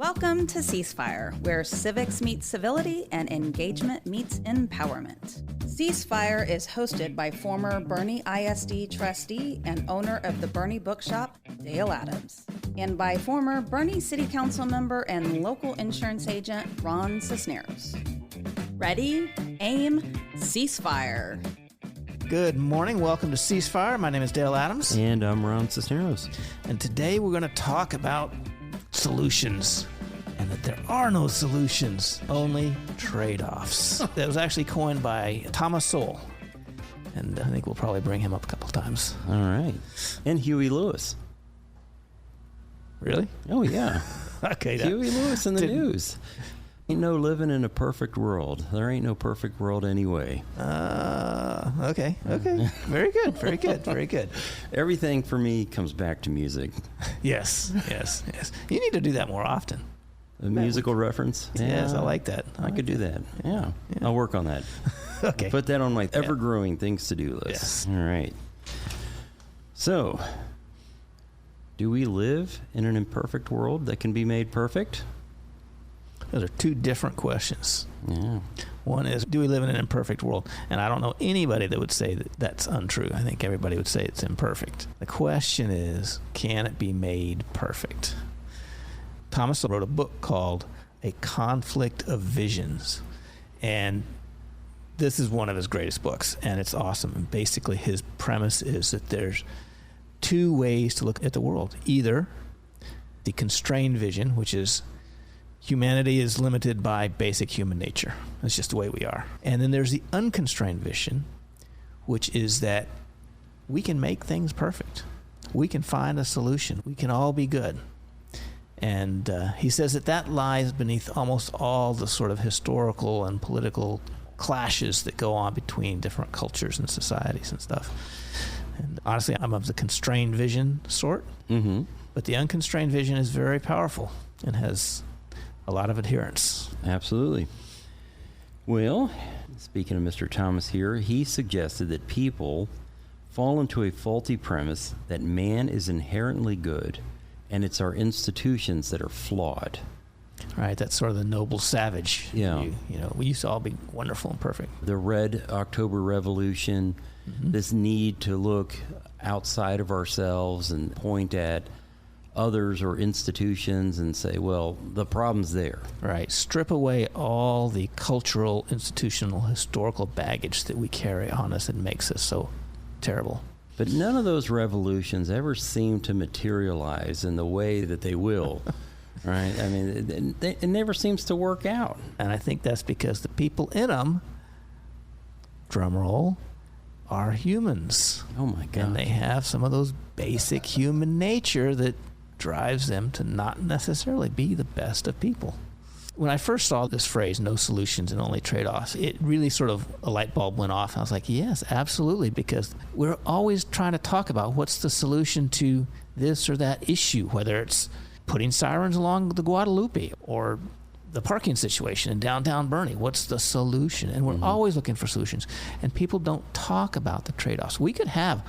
Welcome to Ceasefire, where civics meets civility and engagement meets empowerment. Ceasefire is hosted by former Bernie ISD trustee and owner of the Bernie Bookshop, Dale Adams, and by former Bernie City Council member and local insurance agent, Ron Cisneros. Ready, aim, ceasefire. Good morning. Welcome to Ceasefire. My name is Dale Adams. And I'm Ron Cisneros. And today we're going to talk about solutions, and that there are no solutions, only trade-offs. That was actually coined by Thomas Sowell, and I think we'll probably bring him up a couple times. All right. And Huey Lewis. Really? Oh, yeah. Okay. Huey Lewis in the news. Ain't no living in a perfect world. There ain't no perfect world anyway. Okay. Very good. Everything for me comes back to music. Yes. You need to do that more often. A musical reference? Yes, I like that. I could do that. Yeah. I'll work on that. Okay. I'll put that on my ever-growing things to do list. Yes. All right. So, do we live in an imperfect world that can be made perfect? Those are two different questions. Yeah. One is, do we live in an imperfect world? And I don't know anybody that would say that that's untrue. I think everybody would say it's imperfect. The question is, can it be made perfect? Thomas wrote a book called A Conflict of Visions. And this is one of his greatest books, and it's awesome. And basically, his premise is that there's two ways to look at the world. Either the constrained vision, which is humanity is limited by basic human nature. That's just the way we are. And then there's the unconstrained vision, which is that we can make things perfect. We can find a solution. We can all be good. And he says that lies beneath almost all the sort of historical and political clashes that go on between different cultures and societies and stuff. And honestly, I'm of the constrained vision sort. Mm-hmm. But the unconstrained vision is very powerful and has a lot of adherence. Absolutely. Well, speaking of Mr. Thomas here, he suggested that people fall into a faulty premise that man is inherently good and it's our institutions that are flawed. Right, that's sort of the noble savage. Yeah. You know, we used to all be wonderful and perfect. The Red October Revolution, this need to look outside of ourselves and point at others or institutions and say, well, the problem's there. Right. Strip away all the cultural, institutional, historical baggage that we carry on us and makes us so terrible. But none of those revolutions ever seem to materialize in the way that they will, right? I mean, it never seems to work out. And I think that's because the people in them, drum roll, are humans. Oh, my God. And they have some of those basic human nature that drives them to not necessarily be the best of people. When I first saw this phrase, no solutions and only trade-offs, it really sort of, a light bulb went off. I was like, yes, absolutely, because we're always trying to talk about what's the solution to this or that issue, whether it's putting sirens along the Guadalupe or the parking situation in downtown Bernie. What's the solution? And we're always looking for solutions. And people don't talk about the trade-offs. We could have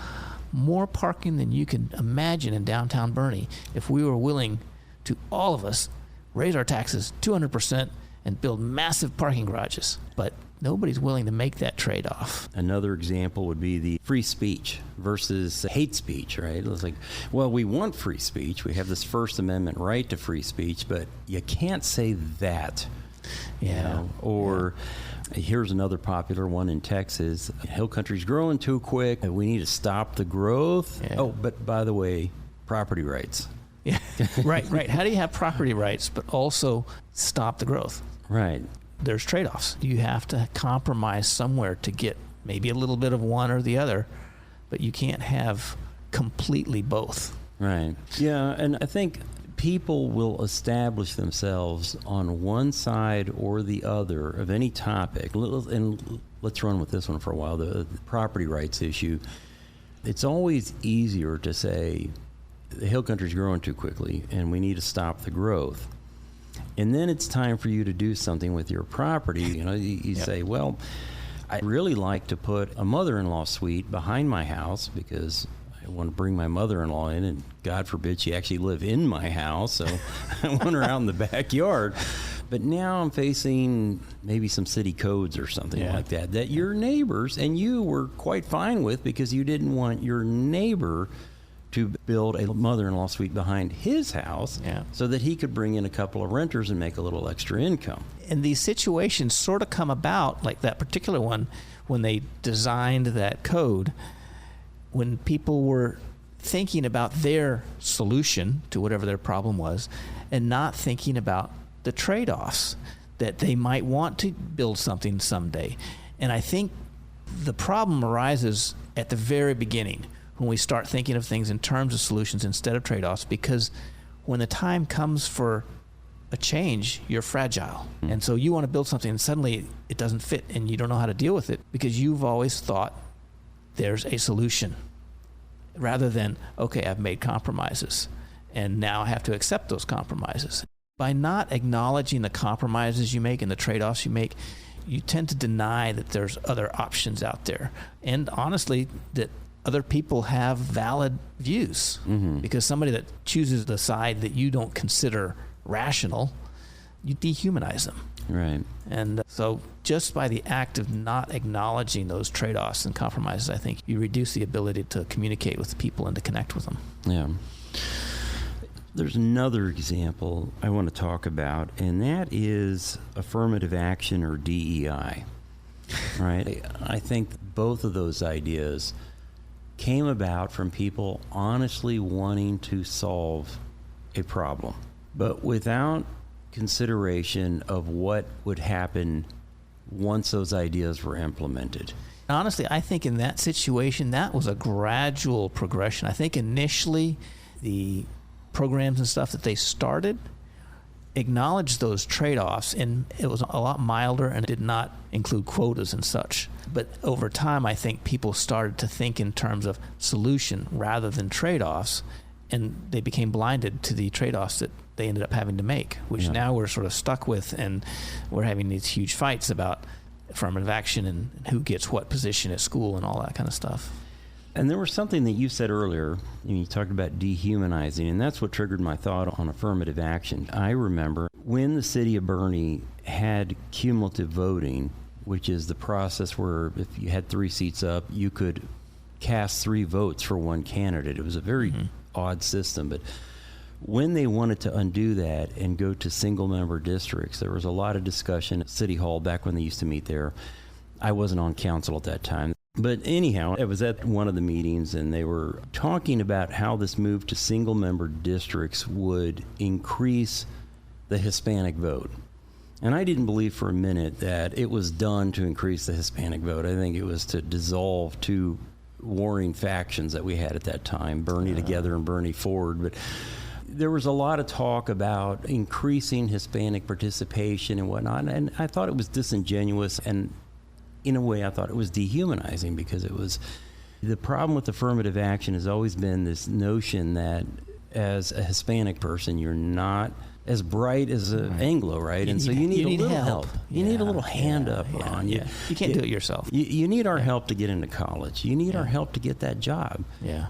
more parking than you can imagine in downtown Bernie if we were willing to, all of us, raise our taxes 200% and build massive parking garages. But nobody's willing to make that trade-off. Another example would be the free speech versus hate speech, right? It's like, well, we want free speech. We have this First Amendment right to free speech, but you can't say that. Yeah. You know? Or here's another popular one in Texas. Hill country's growing too quick. We need to stop the growth. Yeah. Oh, but by the way, property rights. Yeah. Right. How do you have property rights but also stop the growth? Right. There's trade-offs. You have to compromise somewhere to get maybe a little bit of one or the other, but you can't have completely both. Right. Yeah, and I think people will establish themselves on one side or the other of any topic. And let's run with this one for a while, the property rights issue. It's always easier to say the hill country's growing too quickly and we need to stop the growth. And then it's time for you to do something with your property. You know, you say, well, I'd really like to put a mother-in-law suite behind my house because I want to bring my mother-in-law in, and God forbid she actually live in my house, so I want her out in the backyard. But now I'm facing maybe some city codes or something like that your neighbors and you were quite fine with, because you didn't want your neighbor to build a mother-in-law suite behind his house so that he could bring in a couple of renters and make a little extra income. And these situations sort of come about, like that particular one, when they designed that code, when people were thinking about their solution to whatever their problem was and not thinking about the trade-offs that they might want to build something someday. And I think the problem arises at the very beginning when we start thinking of things in terms of solutions instead of trade-offs, because when the time comes for a change, you're fragile. And so you want to build something and suddenly it doesn't fit and you don't know how to deal with it because you've always thought there's a solution, rather than, okay, I've made compromises and now I have to accept those compromises. By not acknowledging the compromises you make and the trade-offs you make, you tend to deny that there's other options out there. And honestly, that other people have valid views. Because somebody that chooses the side that you don't consider rational, you dehumanize them. Right. And so just by the act of not acknowledging those trade-offs and compromises, I think you reduce the ability to communicate with people and to connect with them. Yeah. There's another example I want to talk about, and that is affirmative action, or DEI. Right? I think both of those ideas came about from people honestly wanting to solve a problem, but without consideration of what would happen once those ideas were implemented. Honestly, I think in that situation, that was a gradual progression. I think initially the programs and stuff that they started acknowledged those trade-offs, and it was a lot milder and did not include quotas and such. But over time, I think people started to think in terms of solution rather than trade-offs, and they became blinded to the trade-offs that they ended up having to make, which now we're sort of stuck with, and we're having these huge fights about affirmative action and who gets what position at school and all that kind of stuff. And there was something that you said earlier, you talked about dehumanizing, and that's what triggered my thought on affirmative action. I remember when the city of Bernie had cumulative voting, which is the process where if you had 3 seats up, you could cast 3 votes for one candidate. It was a very odd system, but when they wanted to undo that and go to single-member districts, there was a lot of discussion at City Hall back when they used to meet there. I wasn't on council at that time. But anyhow, I was at one of the meetings, and they were talking about how this move to single-member districts would increase the Hispanic vote. And I didn't believe for a minute that it was done to increase the Hispanic vote. I think it was to dissolve 2 warring factions that we had at that time, Bernie Together and Bernie Forward. But there was a lot of talk about increasing Hispanic participation and whatnot, and I thought it was disingenuous, and in a way I thought it was dehumanizing, because it was, the problem with affirmative action has always been this notion that as a Hispanic person, you're not as bright as an Anglo, right? And so you need a little help. You need a little hand up on you. You can't do it yourself. You need our help to get into college. You need our help to get that job.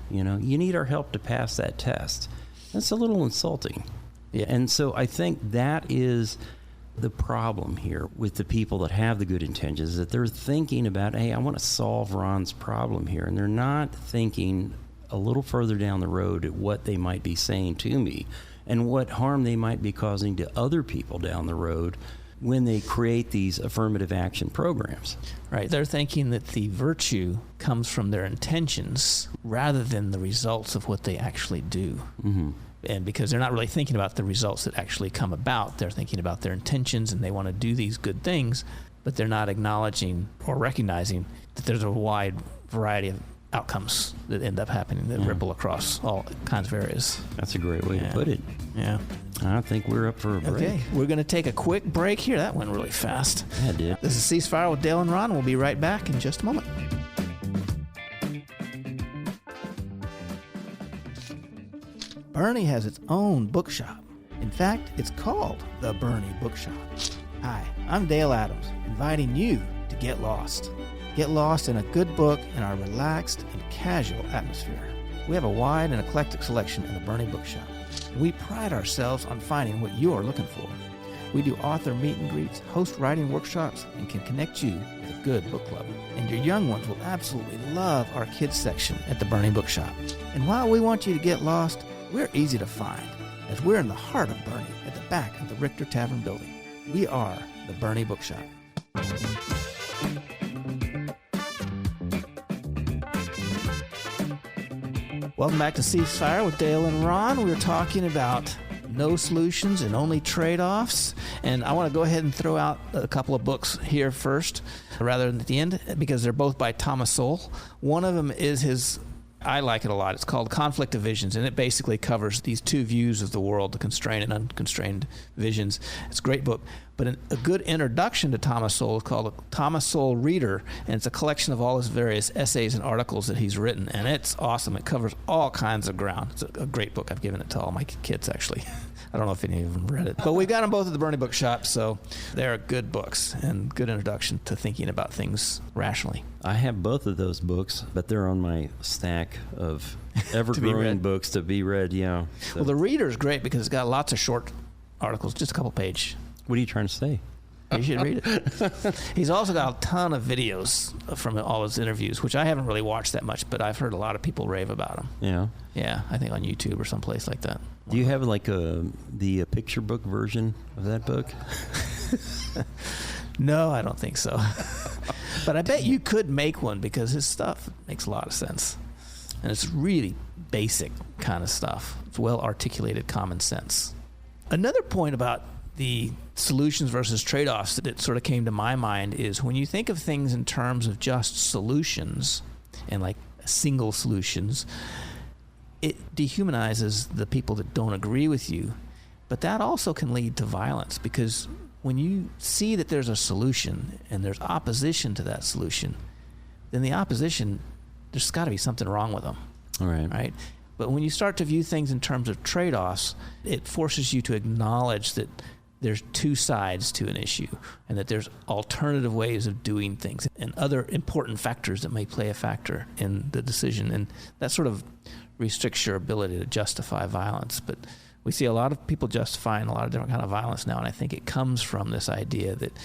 You know, you need our help to pass that test. That's a little insulting. And so I think that is the problem here with the people that have the good intentions, is that they're thinking about, hey, I want to solve Ron's problem here. And they're not thinking a little further down the road at what they might be saying to me and what harm they might be causing to other people down the road when they create these affirmative action programs. Right. They're thinking that the virtue comes from their intentions rather than the results of what they actually do. And because they're not really thinking about the results that actually come about, they're thinking about their intentions, and they want to do these good things, but they're not acknowledging or recognizing that there's a wide variety of outcomes that end up happening that ripple across all kinds of areas. That's a great way to put it. I think we're up for a break. Okay, we're going to take a quick break here. That went really fast. Yeah, it did. This is Ceasefire with Dale and Ron. We'll be right back in just a moment. Bernie has its own bookshop. In fact, it's called the Bernie Bookshop. Hi, I'm Dale Adams, inviting you to get lost. Get lost in a good book in our relaxed and casual atmosphere. We have a wide and eclectic selection in the Bernie Bookshop, and we pride ourselves on finding what you're looking for. We do author meet and greets, host writing workshops, and can connect you with a good book club. And your young ones will absolutely love our kids section at the Bernie Bookshop. And while we want you to get lost, we're easy to find, as we're in the heart of Bernie, at the back of the Richter Tavern building. We are the Bernie Bookshop. Welcome back to Ceasefire with Dale and Ron. We were talking about no solutions and only trade-offs. And I want to go ahead and throw out a couple of books here first, rather than at the end, because they're both by Thomas Sowell. One of them is his, I like it a lot. It's called Conflict of Visions, and it basically covers these two views of the world, the constrained and unconstrained visions. It's a great book. But a good introduction to Thomas Sowell is called Thomas Sowell Reader, and it's a collection of all his various essays and articles that he's written, and it's awesome. It covers all kinds of ground. It's a great book. I've given it to all my kids, actually. I don't know if any of them read it. But we've got them both at the Bernie Bookshop, so they're good books and good introduction to thinking about things rationally. I have both of those books, but they're on my stack of ever-growing books to be read, yeah. So. Well, the Reader is great because it's got lots of short articles, just a couple page. What are you trying to say? You should read it. He's also got a ton of videos from all his interviews, which I haven't really watched that much, but I've heard a lot of people rave about him. Yeah. Yeah, I think on YouTube or someplace like that. Do you have like the picture book version of that book? No, I don't think so. But I bet you could make one because his stuff makes a lot of sense. And it's really basic kind of stuff. It's well articulated common sense. Another point about the solutions versus trade-offs that sort of came to my mind is when you think of things in terms of just solutions and like single solutions, it dehumanizes the people that don't agree with you. But that also can lead to violence, because when you see that there's a solution and there's opposition to that solution, then the opposition, there's got to be something wrong with them. All right. Right? But when you start to view things in terms of trade-offs, it forces you to acknowledge that there's two sides to an issue and that there's alternative ways of doing things and other important factors that may play a factor in the decision. And that sort of restricts your ability to justify violence. But we see a lot of people justifying a lot of different kind of violence now, and I think it comes from this idea that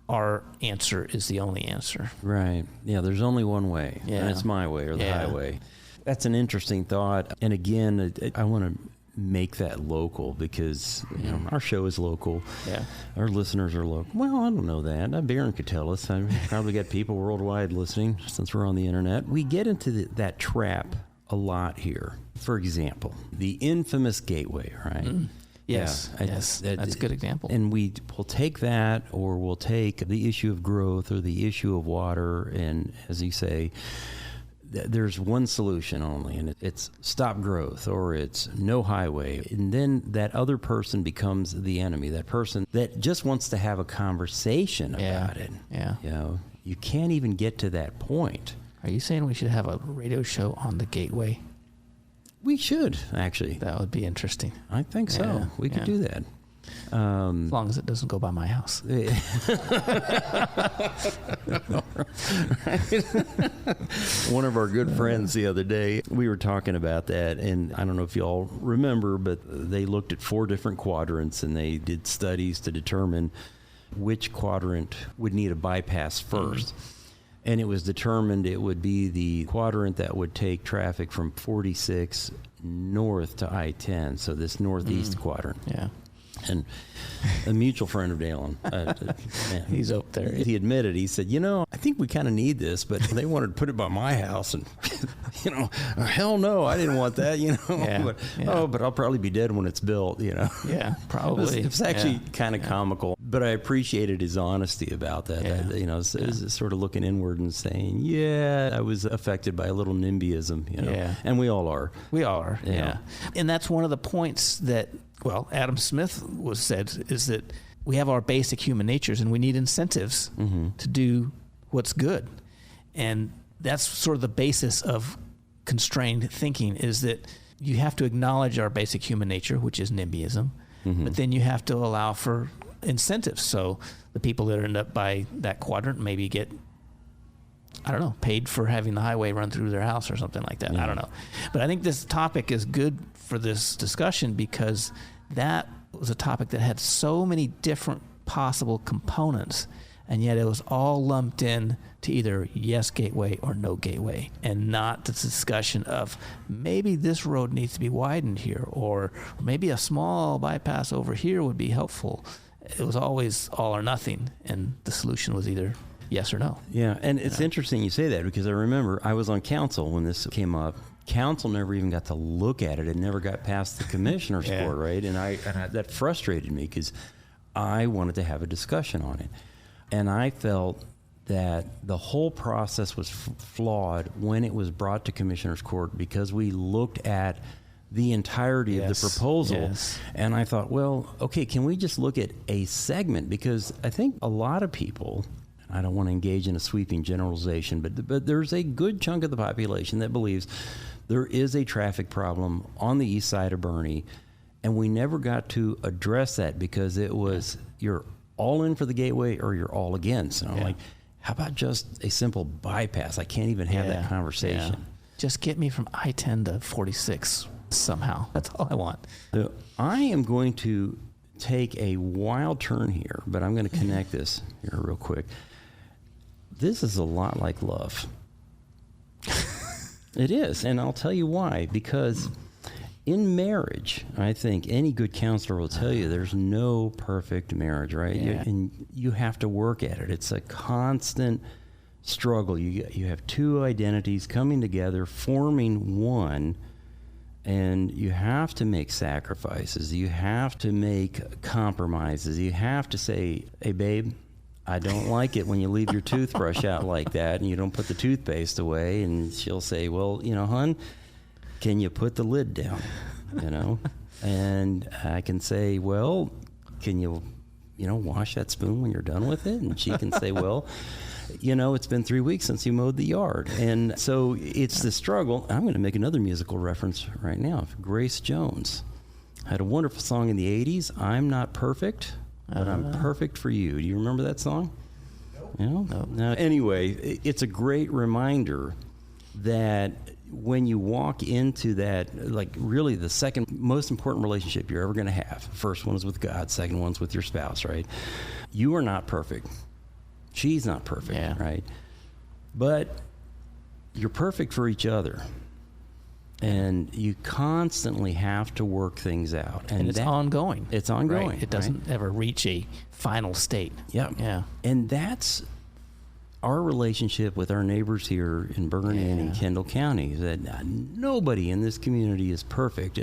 our answer is the only answer. Right. Yeah, there's only one way, yeah. And it's my way or the highway. That's an interesting thought. And again, I want to make that local because our show is local. Yeah. Our listeners are local. Well, I don't know that. Barron could tell us. I've probably got people worldwide listening since we're on the internet. We get into that trap a lot here. For example, the infamous gateway, right? Mm. Yes, yes, that's a good example. And we will take that, or we'll take the issue of growth or the issue of water, and as you say, there's one solution only, and it's stop growth, or it's no highway. And then that other person becomes the enemy, that person that just wants to have a conversation about it. Yeah. You can't even get to that point. Are you saying we should have a radio show on the gateway? We should, actually. That would be interesting. I think so. Yeah, we could do that. As long as it doesn't go by my house. One of our good friends the other day, we were talking about that, and I don't know if you all remember, but they looked at 4 different quadrants, and they did studies to determine which quadrant would need a bypass first. Mm-hmm. And it was determined it would be the quadrant that would take traffic from 46 north to I-10, so this northeast quadrant. Yeah. And a mutual friend of Dalen, he's up there. He admitted, he said, I think we kind of need this, but they wanted to put it by my house. And, hell no, I didn't want that, but I'll probably be dead when it's built, Yeah, probably. It's actually kind of comical, but I appreciated his honesty about that. It's sort of looking inward and saying, I was affected by a little NIMBYism, and we all are. We all are, yeah. And that's one of the points that, Adam Smith said is that we have our basic human natures and we need incentives to do what's good. And that's sort of the basis of constrained thinking, is that you have to acknowledge our basic human nature, which is NIMBYism, but then you have to allow for incentives. So the people that end up by that quadrant maybe get I don't know, paid for having the highway run through their house or something like that. I don't know. But I think this topic is good for this discussion because that was a topic that had so many different possible components, and yet it was all lumped in to either yes gateway or no gateway, and not the discussion of maybe this road needs to be widened here, or maybe a small bypass over here would be helpful. It was always all or nothing, and the solution was either yes or no. Yeah, and it's interesting you say that because I remember I was on council when this came up. Council never even got to look at it. It never got past the commissioner's court, right? And that frustrated me because I wanted to have a discussion on it. And I felt that the whole process was flawed when it was brought to commissioner's court because we looked at the entirety of the proposal. Yes. And I thought, well, okay, can we just look at a segment? Because I think a lot of people, I don't want to engage in a sweeping generalization, but there's a good chunk of the population that believes there is a traffic problem on the east side of Boerne, and we never got to address that because it was you're all in for the gateway or you're all against. And I'm like, how about just a simple bypass? I can't even have that conversation. Yeah. Just get me from I-10 to 46 somehow. That's all I want. So I am going to take a wild turn here, but I'm going to connect this here real quick. This is a lot like love. It is, and I'll tell you why. Because in marriage, I think any good counselor will tell you there's no perfect marriage, right? Yeah. And you have to work at it. It's a constant struggle. You have two identities coming together, forming one, and you have to make sacrifices. You have to make compromises. You have to say, hey, babe, I don't like it when you leave your toothbrush out like that and you don't put the toothpaste away. And she'll say, well, hon, can you put the lid down? And I can say, well, can you wash that spoon when you're done with it? And she can say, well, it's been 3 weeks since you mowed the yard. And so it's the struggle. I'm going to make another musical reference right now. Grace Jones had a wonderful song in the 80s, I'm Not Perfect, but I'm perfect for you. Do you remember that song? Nope. Now, anyway, it's a great reminder that when you walk into that, like really the second most important relationship you're ever going to have, first one is with God, second one's with your spouse, right? You are not perfect. She's not perfect, right? But you're perfect for each other. And you constantly have to work things out. And it's ongoing. It's ongoing. Right? It doesn't ever reach a final state. Yeah. And that's our relationship with our neighbors here in Boerne and in Kendall County, that nobody in this community is perfect.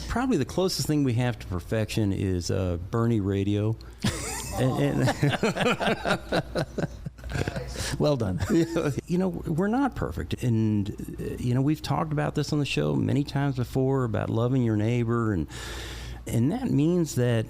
Probably the closest thing we have to perfection is Boerne radio. Well done. We're not perfect. And, we've talked about this on the show many times before about loving your neighbor. And that means that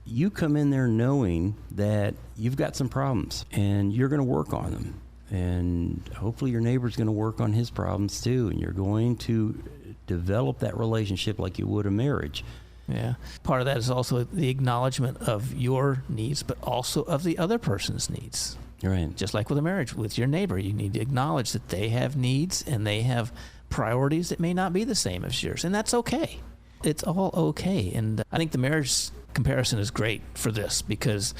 you come in there knowing that you've got some problems and you're going to work on them. And hopefully your neighbor's going to work on his problems too. And you're going to develop that relationship like you would a marriage. Yeah. Part of that is also the acknowledgement of your needs, but also of the other person's needs. Right. Just like with a marriage, with your neighbor, you need to acknowledge that they have needs and they have priorities that may not be the same as yours. And that's okay. It's all okay. And I think the marriage comparison is great for this because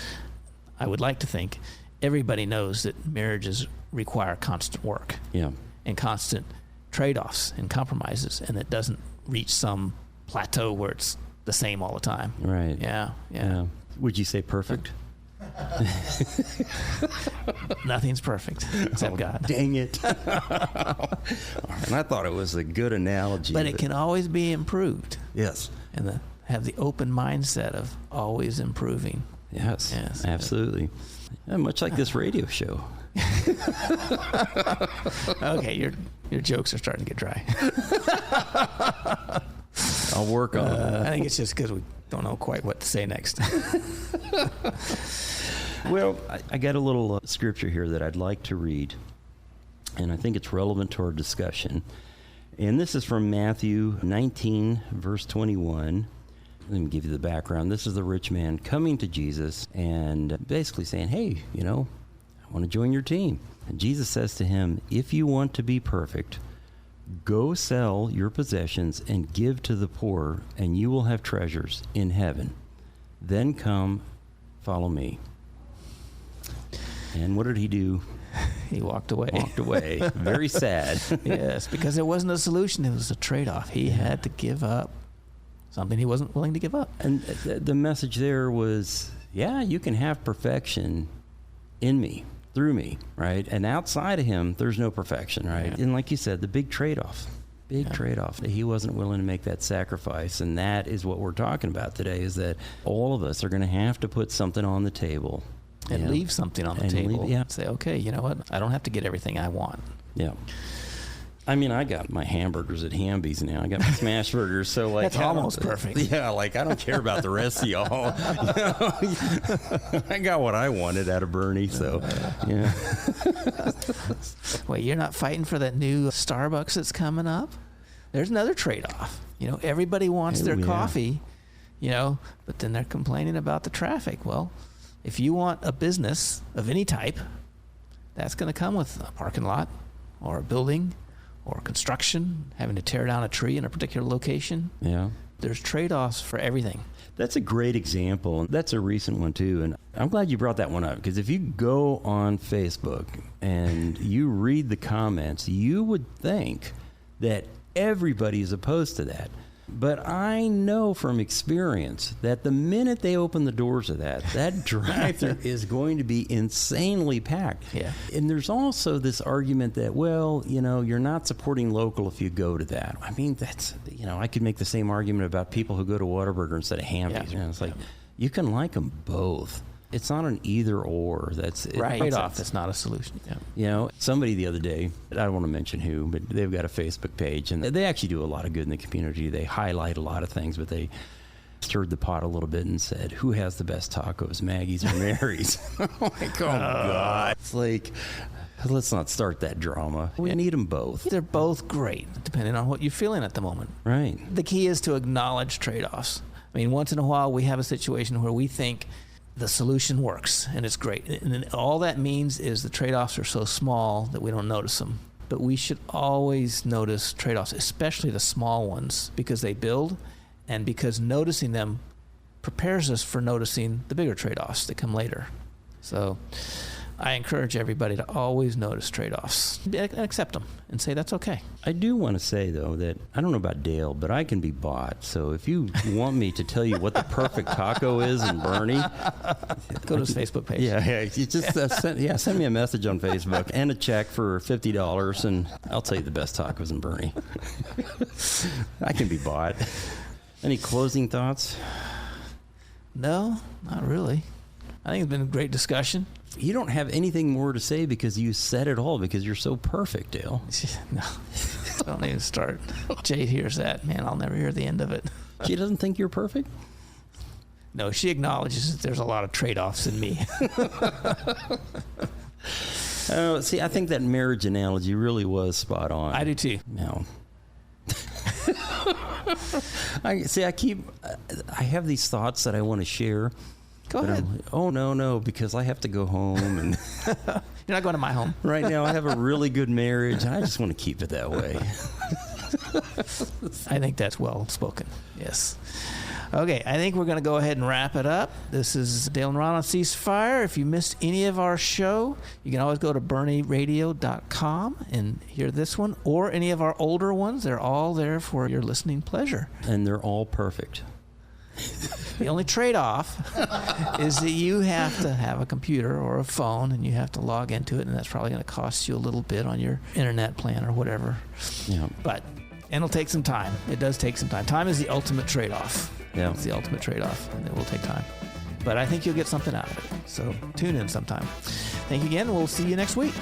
I would like to think everybody knows that marriages require constant work and constant trade-offs and compromises, and it doesn't reach some plateau where it's the same all the time. Right. Yeah. Would you say perfect? Nothing's perfect except God. Dang it. And I thought it was a good analogy. But it can always be improved. Yes. And have the open mindset of always improving. Yes, absolutely. Yeah, much like this radio show. Okay, your jokes are starting to get dry. I'll work on it. I think it's just because we don't know quite what to say next. Well, I got a little scripture here that I'd like to read, and I think it's relevant to our discussion. And this is from Matthew 19, verse 21. Let me give you the background. This is the rich man coming to Jesus and basically saying, hey, I want to join your team. And Jesus says to him, if you want to be perfect, go sell your possessions and give to the poor, and you will have treasures in heaven. Then come, follow me. And what did he do? He walked away. Walked away. Very sad. Yes, because it wasn't a solution. It was a trade-off. He had to give up something he wasn't willing to give up. And the message there was, yeah, you can have perfection in me, through me, right? And outside of him, there's no perfection, right? Yeah. And like you said, the big trade-off. Trade-off. He wasn't willing to make that sacrifice. And that is what we're talking about today, is that all of us are going to have to put something on the table. And leave something on the table. Yeah. Say, okay, you know what? I don't have to get everything I want. Yeah. I mean, I got my hamburgers at Hamby's now. I got my smash burgers, so like that's almost perfect. Yeah, like I don't care about the rest of y'all. I got what I wanted out of Bernie, so yeah. Wait, you're not fighting for that new Starbucks that's coming up? There's another trade-off. Everybody wants their coffee, but then they're complaining about the traffic. Well, if you want a business of any type, that's going to come with a parking lot or a building or construction, having to tear down a tree in a particular location. Yeah. There's trade-offs for everything. That's a great example. That's a recent one, too. And I'm glad you brought that one up, because if you go on Facebook and you read the comments, you would think that everybody is opposed to that. But I know from experience that the minute they open the doors of that drive-thru is going to be insanely packed. Yeah. And there's also this argument that, well, you're not supporting local if you go to that. I mean, that's, I could make the same argument about people who go to Whataburger instead of Hamby's. Yeah. It's like, you can like them both. It's not an either or. That's right. Trade-off. It's not a solution. Yeah. Somebody the other day, I don't want to mention who, but they've got a Facebook page, and they actually do a lot of good in the community. They highlight a lot of things, but they stirred the pot a little bit and said, who has the best tacos, Maggie's or Mary's? Like, oh, God. It's like, let's not start that drama. We need them both. They're both great, depending on what you're feeling at the moment. Right. The key is to acknowledge trade-offs. I mean, once in a while, we have a situation where we think the solution works, and it's great. And all that means is the trade-offs are so small that we don't notice them. But we should always notice trade-offs, especially the small ones, because they build, and because noticing them prepares us for noticing the bigger trade-offs that come later. So I encourage everybody to always notice trade-offs and accept them and say that's okay. I do want to say, though, that I don't know about Dale, but I can be bought. So if you want me to tell you what the perfect taco is in Bernie, go to his Facebook page. Yeah, you just send me a message on Facebook and a check for $50, and I'll tell you the best tacos in Bernie. I can be bought. Any closing thoughts? No, not really. I think it's been a great discussion. You don't have anything more to say because you said it all, because you're so perfect, Dale. No, don't even start. Jade hears that. Man, I'll never hear the end of it. She doesn't think you're perfect? No, she acknowledges that there's a lot of trade-offs in me. See, I think that marriage analogy really was spot on. I do too. No. I have these thoughts that I want to share. Go ahead. No, because I have to go home. And you're not going to my home. Right now, I have a really good marriage, and I just want to keep it that way. I think that's well spoken. Yes. Okay, I think we're going to go ahead and wrap it up. This is Dale and Ron on Ceasefire. If you missed any of our show, you can always go to bernieradio.com and hear this one, or any of our older ones. They're all there for your listening pleasure. And they're all perfect. The only trade-off is that you have to have a computer or a phone, and you have to log into it, and that's probably going to cost you a little bit on your internet plan or whatever. Yeah. And it'll take some time. It does take some time. Time is the ultimate trade-off. Yeah. It's the ultimate trade-off, and it will take time. But I think you'll get something out of it. So tune in sometime. Thank you again. We'll see you next week.